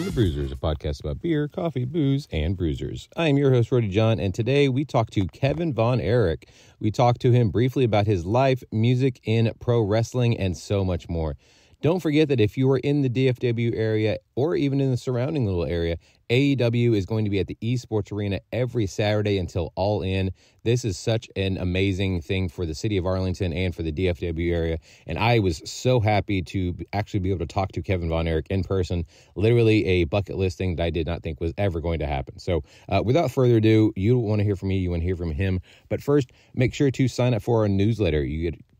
to Brewsers, a podcast about beer, coffee, booze, and bruisers. I am your host, Roddy John, and today we talk to Kevin Von Erich. We talked to him briefly about his life, music in pro wrestling, and so much more. Don't forget that if you are in the DFW area or even in the surrounding little area, AEW is going to be at the Esports Arena every Saturday until All In. This is such an amazing thing for the city of Arlington and for the DFW area. And I was so happy to actually be able to talk to Kevin Von Erich in person. Literally a bucket list thing that I did not think was ever going to happen. So without further ado, you want to hear from me, you want to hear from him. But first, make sure to sign up for our newsletter.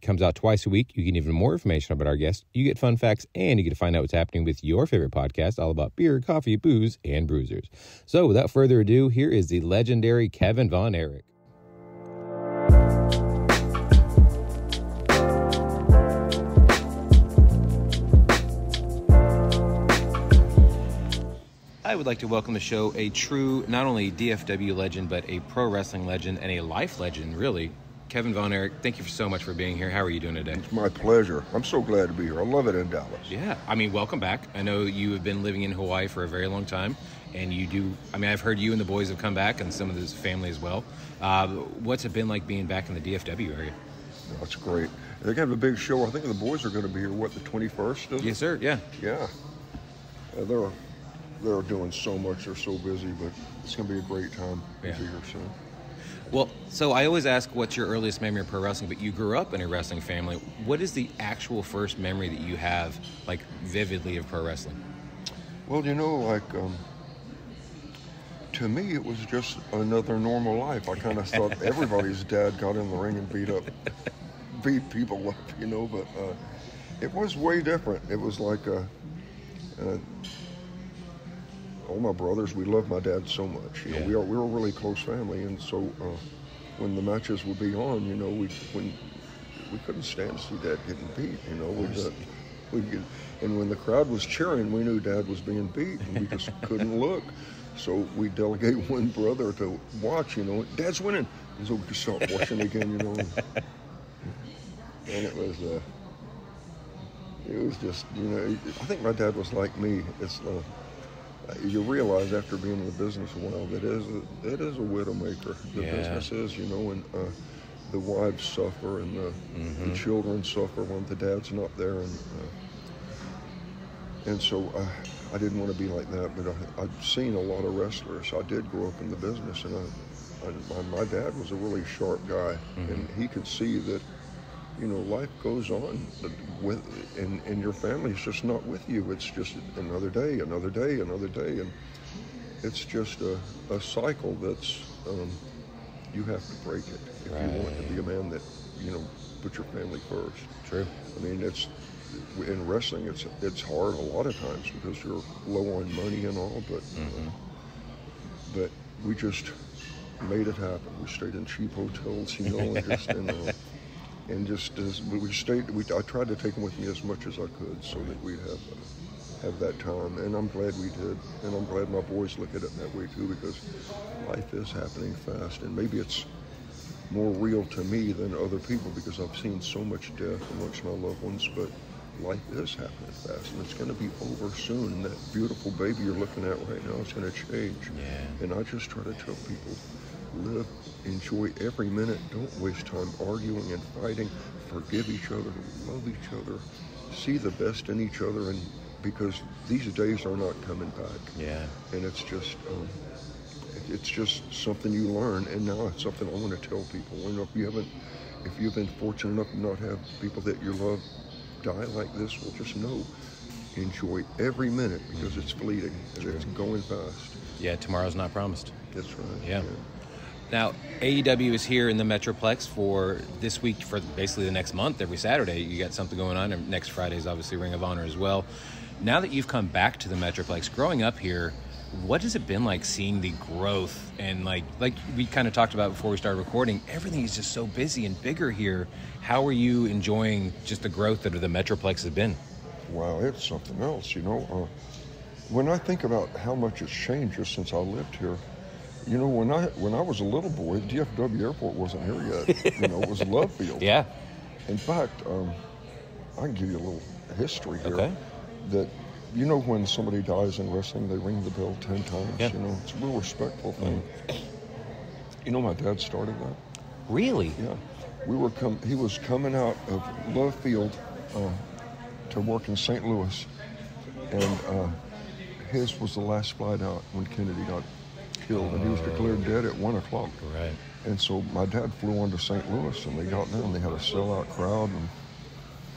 Comes out twice a week. You get even more information about our guests. You get fun facts, and you get to find out what's happening with your favorite podcast, all about beer, coffee, booze, and bruisers. So without further ado, here is the legendary Kevin Von Erich. I would like to welcome to the show a true, not only DFW legend, but a pro wrestling legend and a life legend, really. Kevin Von Erich, thank you so much for being here. How are you doing today? It's my pleasure. I'm so glad to be here. I love it in Dallas. Yeah. I mean, welcome back. I know you have been living in Hawaii for a very long time, and I've heard you and the boys have come back and some of this family as well. What's it been like being back in the DFW area? That's great. They're going to have a big show. I think the boys are going to be here, the 21st? Yes, sir. Yeah. Yeah. They're doing so much. They're so busy, but it's going to be a great time to be here soon. Well, so I always ask what's your earliest memory of pro wrestling, but you grew up in a wrestling family. What is the actual first memory that you have, like, vividly of pro wrestling? Well, to me, it was just another normal life. I kind of thought everybody's dad got in the ring and beat people up, but it was way different. It was like all my brothers, we loved my dad so much. We were a really close family, and so when the matches would be on, we couldn't stand to see Dad getting beat. And when the crowd was cheering, we knew Dad was being beat, and we just couldn't look. So we delegate one brother to watch. Dad's winning, and so we just start watching again. And it was just, I think my dad was like me. It's you realize after being in the business a while that it is a widowmaker. The business is, and the wives suffer and the children suffer when the dad's not there, and so I didn't want to be like that. But I've seen a lot of wrestlers. I did grow up in the business, and my dad was a really sharp guy, and he could see that. Life goes on, and your family's just not with you. It's just another day, and it's just a cycle that's you have to break it if you want to be a man that put your family first. True. I mean, in wrestling, it's hard a lot of times because you're low on money and all, but we just made it happen. We stayed in cheap hotels, and just as we stayed, I tried to take them with me as much as I could so that we'd have that time. And I'm glad we did. And I'm glad my boys look at it that way too, because life is happening fast. And maybe it's more real to me than other people because I've seen so much death amongst my loved ones. But life is happening fast, and it's going to be over soon. And that beautiful baby you're looking at right now is going to change. Yeah. And I just try to tell people, live, enjoy every minute, don't waste time arguing and fighting, forgive each other, love each other, see the best in each other, and because these days are not coming back. Yeah. And it's just something you learn, and now it's something I want to tell people. If you've been fortunate enough to not have people that you love die like this, well, just know, enjoy every minute because it's fleeting and it's going fast. Yeah, tomorrow's not promised. That's right. Yeah. Now, AEW is here in the Metroplex for this week, for basically the next month. Every Saturday, you got something going on. And next Friday is obviously Ring of Honor as well. Now that you've come back to the Metroplex, growing up here, what has it been like seeing the growth? And like we kind of talked about before we started recording, everything is just so busy and bigger here. How are you enjoying just the growth that the Metroplex has been? Wow, it's something else, When I think about how much it's changed just since I lived here, when I was a little boy, DFW Airport wasn't here yet. It was Love Field. Yeah. In fact, I can give you a little history here. Okay. That you know, when somebody dies in wrestling, they ring the bell 10 times. Yeah. You know, it's a real respectful thing. You know, my dad started that. Really? Yeah. He was coming out of Love Field to work in St. Louis, and his was the last flight out when Kennedy got killed, and he was declared dead at 1 o'clock. Right. And so my dad flew on to St. Louis, and they got there, and they had a sellout crowd, and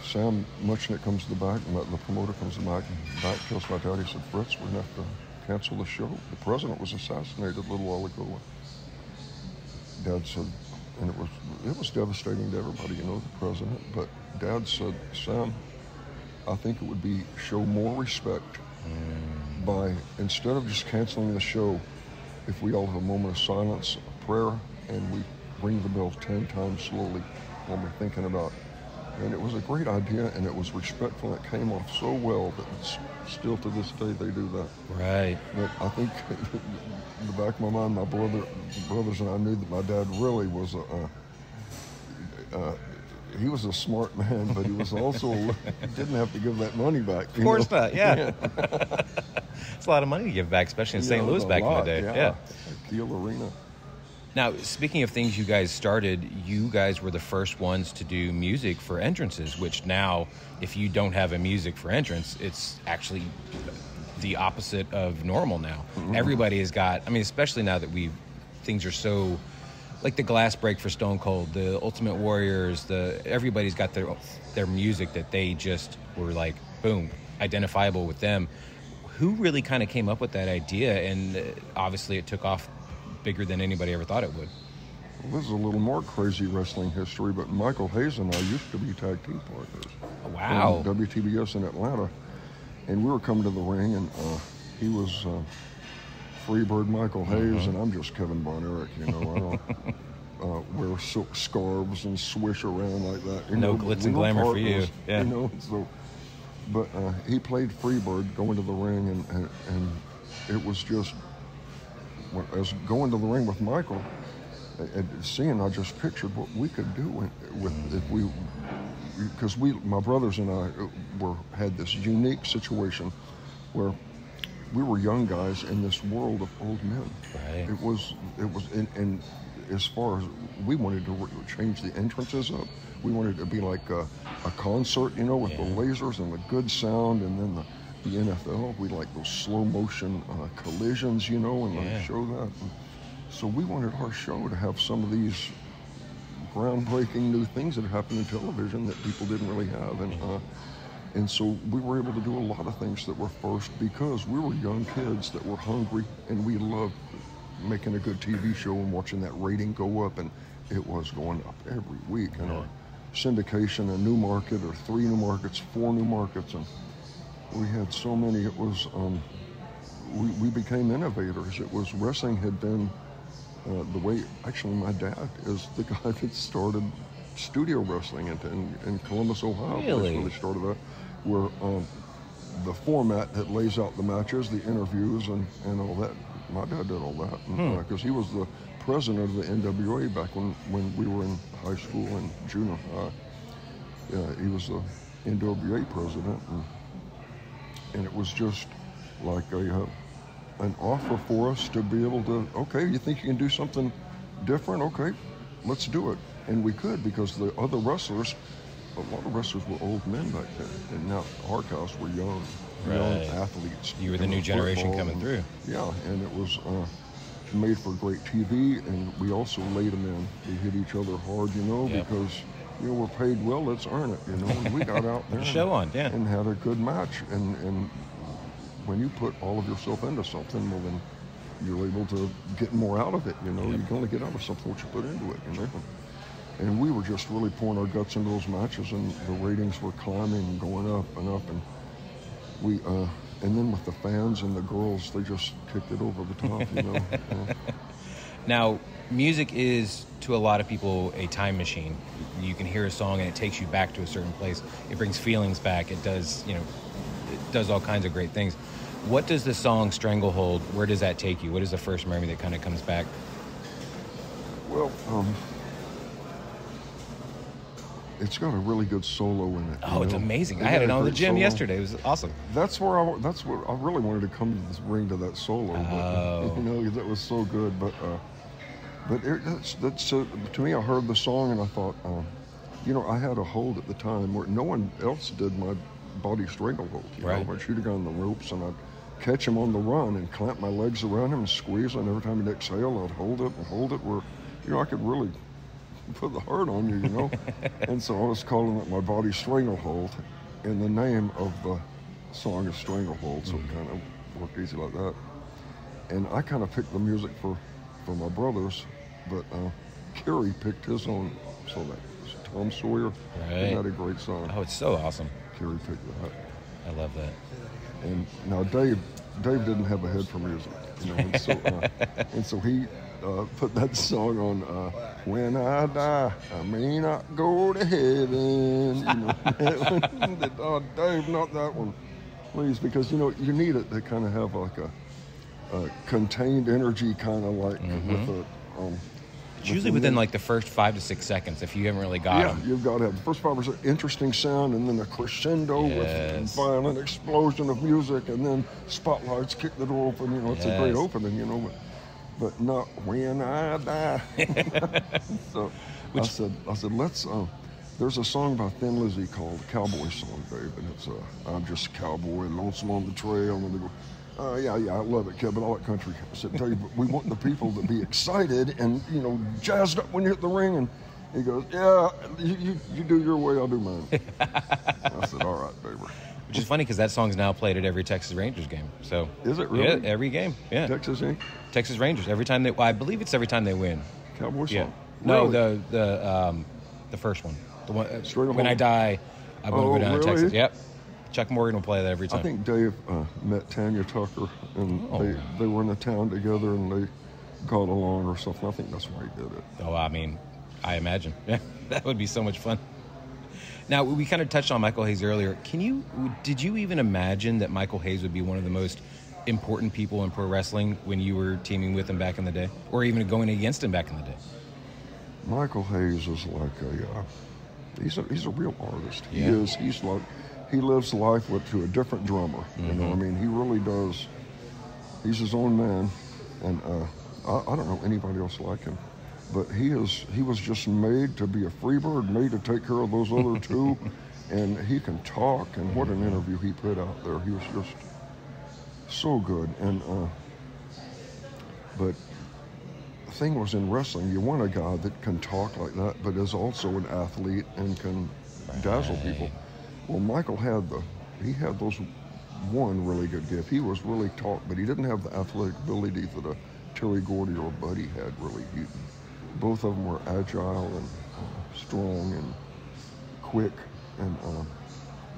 Sam Muchnick comes to the back, and the promoter comes to the back, tells my dad, he said, Fritz, we're going to have to cancel the show. The president was assassinated a little while ago. Dad said, and it was devastating to everybody, you know, the president, but Dad said, Sam, I think it would be show more respect by, instead of just canceling the show, if we all have a moment of silence, a prayer, and we ring the bell 10 times slowly when we're thinking about. And it was a great idea, and it was respectful, and it came off so well that it's still to this day they do that. Right. But I think in the back of my mind, my brothers and I knew that my dad really was he was a smart man, but he was also didn't have to give that money back. Of course not, yeah. It's a lot of money to give back, especially in St. Louis back in the day. Yeah. Kiel Arena. Now, speaking of things you guys started, you guys were the first ones to do music for entrances, which now, if you don't have a music for entrance, it's actually the opposite of normal now. Mm-hmm. Everybody has got, I mean, especially now that things are so, like the glass break for Stone Cold, the Ultimate Warriors, everybody's got their music that they just were like, boom, identifiable with them. Who really kind of came up with that idea? And obviously it took off bigger than anybody ever thought it would. Well, this is a little more crazy wrestling history, but Michael Hayes and I used to be tag team partners. Oh, wow. In WTBS in Atlanta. And we were coming to the ring, and he was Freebird Michael Hayes, and I'm just Kevin Von Erich, you know. I don't wear silk scarves and swish around like that. No glitz and glamour for you. Yeah. You know, so, but he played Freebird going to the ring, and it was just, as going to the ring with Michael, and I just pictured what we could do if we, because my brothers and I had this unique situation where we were young guys in this world of old men. Right. It was, and as far as we wanted to change the entrances up, we wanted it to be like a concert, you know, with the lasers and the good sound, and then the NFL, we like those slow motion collisions, you know, and like show that. And so we wanted our show to have some of these groundbreaking new things that happen in television that people didn't really have, and so we were able to do a lot of things that were first because we were young kids that were hungry, and we loved making a good TV show and watching that rating go up, and it was going up every week. And our syndication, a new market, or 3 new markets, 4 new markets, and we had so many. It was we became innovators. It was, wrestling had been the way. Actually, my dad is the guy that started studio wrestling in Columbus, Ohio. Really? That's where they started that. Where the format that lays out the matches, the interviews, and all that. My dad did all that because he was the president of the NWA back when we were in high school and junior high. He was the NWA president, and it was just like an offer for us to be able to, okay, you think you can do something different? Okay, let's do it. And we could, because the other wrestlers, a lot of wrestlers were old men back then, and now our guys were young athletes. You were the new generation coming through. Yeah, and it was made for great TV, and we also laid them in. We hit each other hard, you know, because, you know, we're paid well, let's earn it, you know, and we got out there and had a good match, and when you put all of yourself into something, well, then you're able to get more out of it, you know. You can only get out of something what you put into it, you know. And we were just really pouring our guts into those matches, and the ratings were climbing and going up and up, and we and then with the fans and the girls, they just kicked it over the top, you know. Now, music is, to a lot of people, a time machine. You can hear a song and it takes you back to a certain place. It brings feelings back. It does, you know, it does all kinds of great things. What does the song Stranglehold, where does that take you? What is the first memory that kind of comes back? Well, it's got a really good solo in it. Oh, it's amazing. I had it on the gym yesterday. It was awesome. That's what I really wanted to come to this ring to that solo. Oh. But, that was so good. But to me, I heard the song and I thought, I had a hold at the time where no one else did my body stranglehold. Right. I'd shoot a guy on the ropes and I'd catch him on the run and clamp my legs around him and squeeze, and every time he'd exhale, I'd hold it where, I could really put the heart on you, And so I was calling it my body stranglehold, and the name of the song is Stranglehold, so it kind of worked easy like that. And I kind of picked the music for my brothers, but Kerry picked his own, so that was Tom Sawyer. Right. He had a great song. Oh, it's so awesome. Kerry picked that. I love that. And now Dave didn't have a head for music, and so he put that song on. When I die, I may not go to heaven. Oh, Dave, not that one, please, because you need it to kind of have like a contained energy, kind of like with a. It's usually within like the first 5 to 6 seconds if you haven't really got them. Yeah, you've got to have the first 5 is an interesting sound, and then a crescendo with violent explosion of music, and then spotlights kick the door open. It's a great opening, but not when I die. So I said, let's. There's a song by Thin Lizzy called "Cowboy Song," Dave, and it's I'm just a cowboy, lonesome on the trail, and they go. Yeah, I love it, Kevin. All that country. I said, tell you, but we want the people to be excited and jazzed up when you hit the ring. And he goes, yeah, you do your way, I'll do mine. I said, all right, baby. Which is funny because that song's now played at every Texas Rangers game. So is it really? Yeah, every game. Yeah. Texas Inc. Texas Rangers every time I believe it's every time they win. Cowboy song. Yeah. Really? No, the first one. The one when I die, I'm going to go down really? to Texas. Yep. Chuck Morgan will play that every time. I think Dave met Tanya Tucker, and they were in a town together, and they got along or something. I think that's why he did it. Oh, I mean, I imagine. Yeah, that would be so much fun. Now, we kind of touched on Michael Hayes earlier. Did you even imagine that Michael Hayes would be one of the most important people in pro wrestling when you were teaming with him back in the day, or even going against him back in the day? Michael Hayes is like he's a real artist. He is. He's like. He lives life to a different drummer. He really does. He's his own man, and I don't know anybody else like him. But he was just made to be a freebird, made to take care of those other two, and he can talk. And what an interview he put out there. He was just so good. And but the thing was, in wrestling, you want a guy that can talk like that, but is also an athlete and can dazzle people. Well, Michael had those one really good gift. He was really taught, but he didn't have the athletic ability that a Terry Gordy or Buddy had really. Both of them were agile and strong and quick,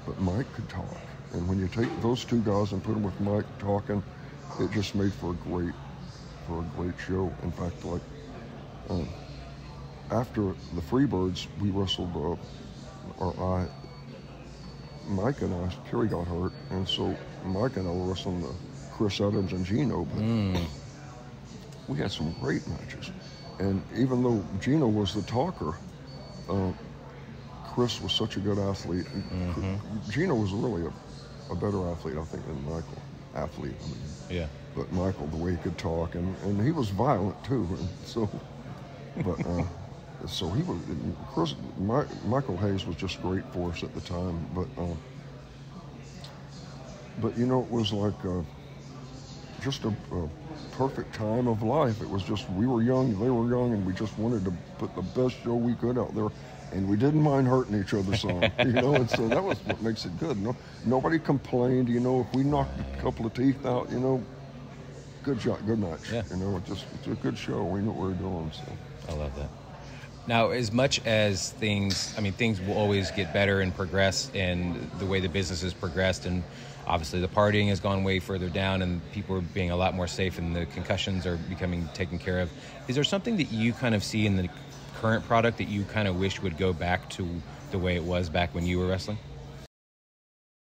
but Mike could talk. And when you take those two guys and put them with Mike talking, it just made for a great show. In fact, after the Freebirds, we wrestled, Mike and I, Kerry got hurt, and so Mike and I were wrestling Chris Adams and Gino, but we had some great matches. And even though Gino was the talker, Chris was such a good athlete. Gino was really a better athlete, I think, than Michael. Yeah. But Michael, the way he could talk, and he was violent too, and so, but so he was. Michael Hayes was just great for us at the time, but it was like just a perfect time of life. It was just, we were young, they were young, and we just wanted to put the best show we could out there, and we didn't mind hurting each other some, and so that was what makes it good. Nobody complained, if we knocked a couple of teeth out, good job, good match. Yeah. It's a good show. We know what we're doing. So I love that. Now, as much as things will always get better and progress, and the way the business has progressed, and obviously the partying has gone way further down, and people are being a lot more safe, and the concussions are becoming taken care of. Is there something that you kind of see in the current product that you kind of wish would go back to the way it was back when you were wrestling?